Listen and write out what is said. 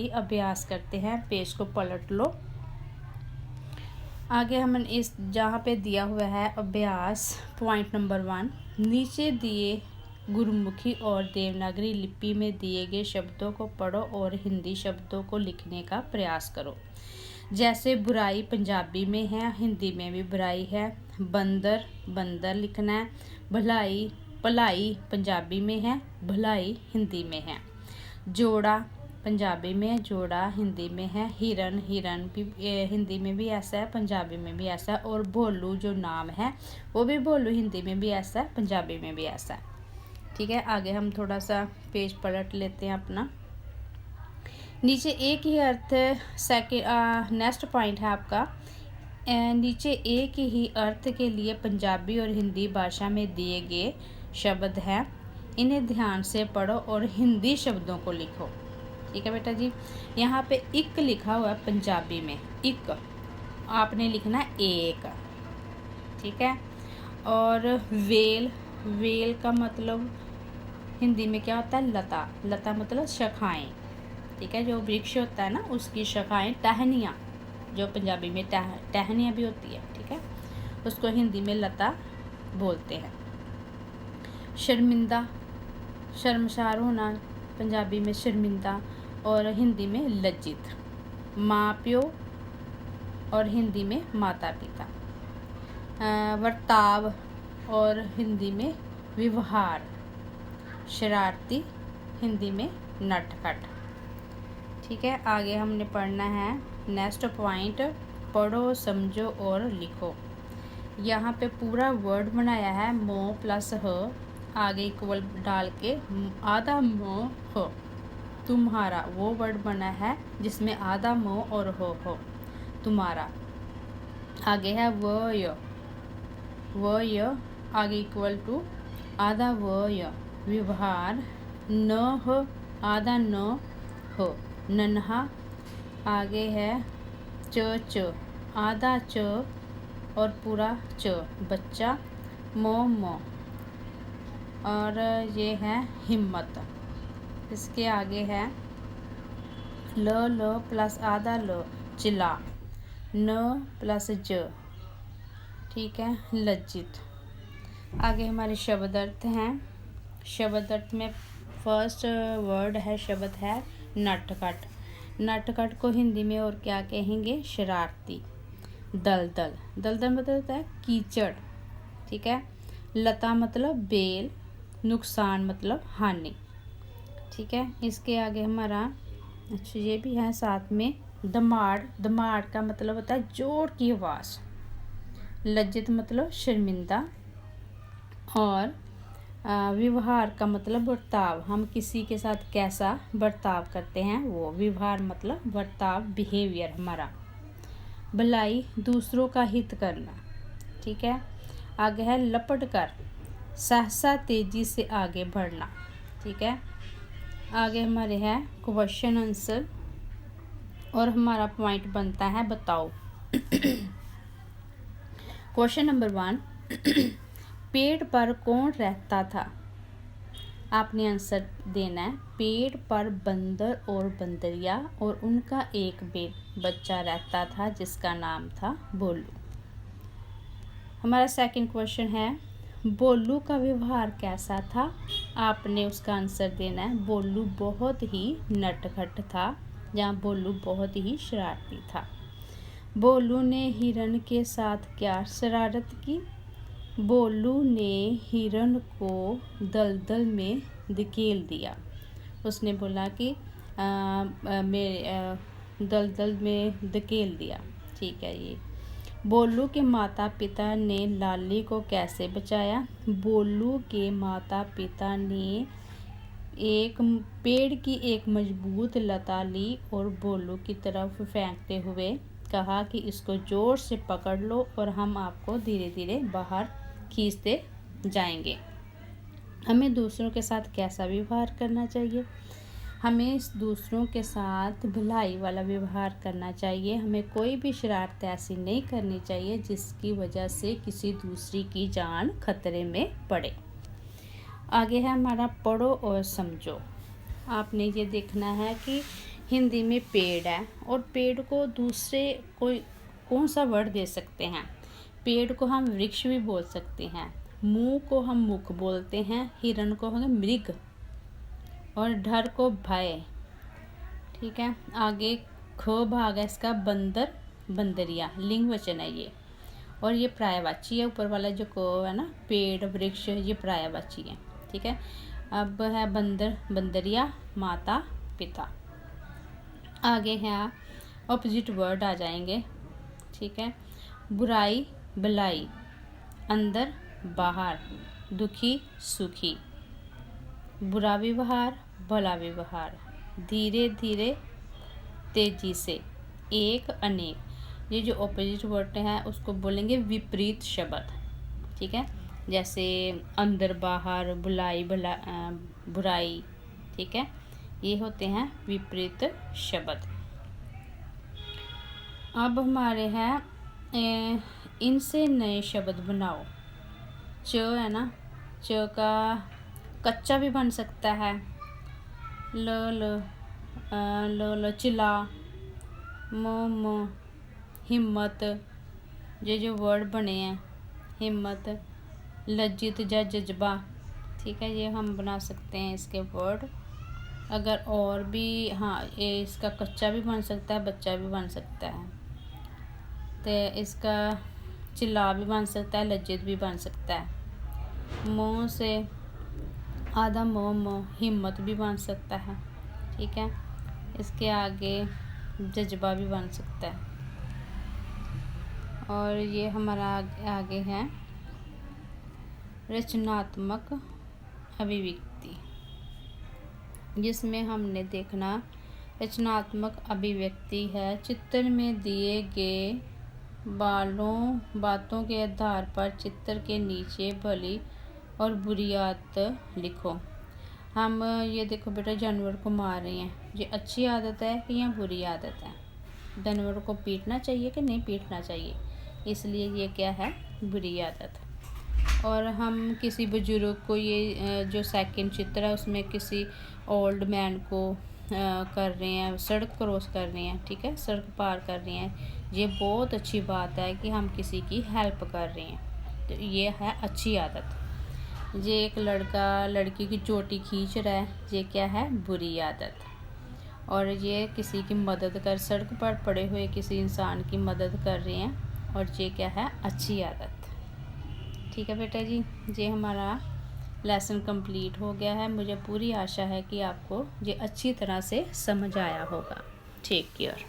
अभ्यास करते हैं। पेज को पलट लो। आगे हम इस जहाँ पे दिया हुआ है अभ्यास पॉइंट नंबर 1, नीचे दिए गुरुमुखी और देवनागरी लिपि में दिए गए शब्दों को पढ़ो और हिंदी शब्दों को लिखने का प्रयास करो। जैसे बुराई पंजाबी में है, हिंदी में भी बुराई है। बंदर, बंदर लिखना है। भलाई, भलाई पंजाबी में है, भलाई हिंदी में है। जोड़ा पंजाबी में, जोड़ा हिंदी में है। हिरन, हिरन भी हिंदी में भी ऐसा है, पंजाबी में भी ऐसा है। और भोलू जो नाम है वो भी भोलू हिंदी में भी ऐसा है, पंजाबी में भी ऐसा है। ठीक है, आगे हम थोड़ा सा पेज पलट लेते हैं अपना। नीचे एक ही अर्थ नेक्स्ट पॉइंट है आपका, नीचे एक ही अर्थ के लिए पंजाबी और हिंदी भाषा में दिए गए शब्द हैं, इन्हें ध्यान से पढ़ो और हिंदी शब्दों को लिखो। ठीक है बेटा जी, यहाँ पे इक लिखा हुआ है पंजाबी में, इक आपने लिखना है एक। ठीक है, और वेल, वेल का मतलब हिंदी में क्या होता है, लता, लता मतलब शाखाएं। ठीक है, जो वृक्ष होता है ना उसकी शाखाएं, टहनियाँ, जो पंजाबी में टहनियाँ भी होती है। ठीक है, उसको हिंदी में लता बोलते हैं। शर्मिंदा, शर्मसार होना पंजाबी में शर्मिंदा और हिंदी में लज्जित। माँ प्यो और हिंदी में माता पिता। वर्ताव और हिंदी में व्यवहार। शरारती हिंदी में नटखट। ठीक है, आगे हमने पढ़ना है नेक्स्ट पॉइंट, पढ़ो समझो और लिखो। यहाँ पे पूरा वर्ड बनाया है, मोह प्लस ह, आगे इक्वल डाल के आधा मोह हो, तुम्हारा वो वर्ड बना है जिसमें आधा मोह और हो तुम्हारा। आगे है व य, आगे इक्वल टू आधा व य, व्यवहार। न हो, आधा न हो, नन्हा। आगे है च, आधा च और पूरा च, बच्चा। मोह, और ये है हिम्मत। इसके आगे है ल प्लस आधा ल, चिल्ला। न प्लस ज, ठीक है, लज्जित। आगे हमारे शब्द अर्थ हैं। शब्द अर्थ में फर्स्ट वर्ड है, शब्द है नटखट। नटखट को हिंदी में और क्या कहेंगे, शरारती। दलदल, दलदल मतलब होता है कीचड़। ठीक है, लता मतलब बेल, नुकसान मतलब हानि। ठीक है, इसके आगे हमारा अच्छा ये भी है साथ में दमाड़, दमाड़ का मतलब होता है जोर की आवाज़। लज्जित मतलब शर्मिंदा, और व्यवहार का मतलब बर्ताव, हम किसी के साथ कैसा बर्ताव करते हैं वो। व्यवहार मतलब बर्ताव, बिहेवियर हमारा। भलाई दूसरों का हित करना। ठीक है, आगे है लपट कर, सहसा तेजी से आगे बढ़ना। ठीक है, आगे हमारे है क्वेश्चन आंसर और हमारा पॉइंट बनता है बताओ। क्वेश्चन नंबर 1, पेड़ पर कौन रहता था? आपने आंसर देना है। पेड़ पर बंदर और बंदरिया और उनका एक बच्चा रहता था जिसका नाम था बोलू। हमारा सेकंड क्वेश्चन है, बोलू का व्यवहार कैसा था? आपने उसका आंसर देना है। बोलू बहुत ही नटखट था, जहाँ बोलू बहुत ही शरारती था। बोलू ने हिरन के साथ क्या शरारत की? बोलू ने हिरन को दलदल में धकेल दिया। उसने बोला कि दलदल में धकेल दिया। ठीक है, ये बोलू के माता पिता ने लाली को कैसे बचाया? बोलू के माता पिता ने एक पेड़ की एक मजबूत लता ली और बोलू की तरफ फेंकते हुए कहा कि इसको जोर से पकड़ लो और हम आपको धीरे धीरे बाहर खींचते जाएंगे। हमें दूसरों के साथ कैसा व्यवहार करना चाहिए? हमें दूसरों के साथ भलाई वाला व्यवहार करना चाहिए। हमें कोई भी शरारत ऐसी नहीं करनी चाहिए जिसकी वजह से किसी दूसरी की जान खतरे में पड़े। आगे है हमारा पढ़ो और समझो। आपने ये देखना है कि हिंदी में पेड़ है, और पेड़ को दूसरे कोई कौन सा वर्ड दे सकते हैं? पेड़ को हम वृक्ष भी बोल सकते हैं, मुंह को हम मुख बोलते हैं, हिरण को हम मृग, और डर को भय। ठीक है, आगे ख भाग है इसका बंदर, बंदरिया, लिंग वचन है ये, और ये पर्यायवाची है। ऊपर वाला जो को है ना, पेड़ वृक्ष, ये पर्यायवाची है। ठीक है, अब है बंदर, बंदरिया, माता पिता। आगे है ऑपोजिट वर्ड आ जाएंगे। ठीक है, बुराई भलाई, अंदर बाहर, दुखी सुखी, बुरा व्यवहार भला व्यवहार, धीरे धीरे तेजी से, एक अनेक। ये जो ऑपोजिट वर्ड है उसको बोलेंगे विपरीत शब्द। ठीक है, जैसे अंदर बाहर, बुलाई भला, बुराई। ठीक है, ये होते हैं विपरीत शब्द। अब हमारे हैं इनसे नए शब्द बनाओ। च है ना, च का कच्चा भी बन सकता है, ल चिला, म हिम्मत। ये जो वर्ड बने हैं, हिम्मत, लज्जित या जज्बा। ठीक है, ये हम बना सकते हैं इसके वर्ड। अगर और भी, हाँ, ये इसका कच्चा भी बन सकता है, बच्चा भी बन सकता है। तो इसका चिल्ला भी बन सकता है, लज्जित भी बन सकता है। मुँह से आधा मोह, हिम्मत भी बन सकता है। ठीक है, इसके आगे जज्बा भी बन सकता है। और ये हमारा आगे है रचनात्मक अभिव्यक्ति, जिसमें हमने देखना रचनात्मक अभिव्यक्ति है चित्र में दिए गए बातों के आधार पर चित्र के नीचे भली और बुरी आदत लिखो। हम ये देखो बेटा, जानवर को मार रहे हैं, ये अच्छी आदत है कि या बुरी आदत है? जानवर को पीटना चाहिए कि नहीं पीटना चाहिए? इसलिए ये क्या है, बुरी आदत। और हम किसी बुजुर्ग को, ये जो सेकंड चित्र है उसमें किसी ओल्ड मैन को कर रहे हैं, सड़क क्रॉस कर रहे हैं। ठीक है, सड़क पार कर रहे हैं। ये बहुत अच्छी बात है कि हम किसी की हेल्प कर रहे हैं, तो ये है अच्छी आदत। ये एक लड़का लड़की की चोटी खींच रहा है, ये क्या है, बुरी आदत। और ये किसी की मदद कर, सड़क पर पड़े हुए किसी इंसान की मदद कर रहे हैं, और ये क्या है, अच्छी आदत। ठीक है बेटा जी, ये हमारा लेसन कंप्लीट हो गया है। मुझे पूरी आशा है कि आपको ये अच्छी तरह से समझ आया होगा। Take care.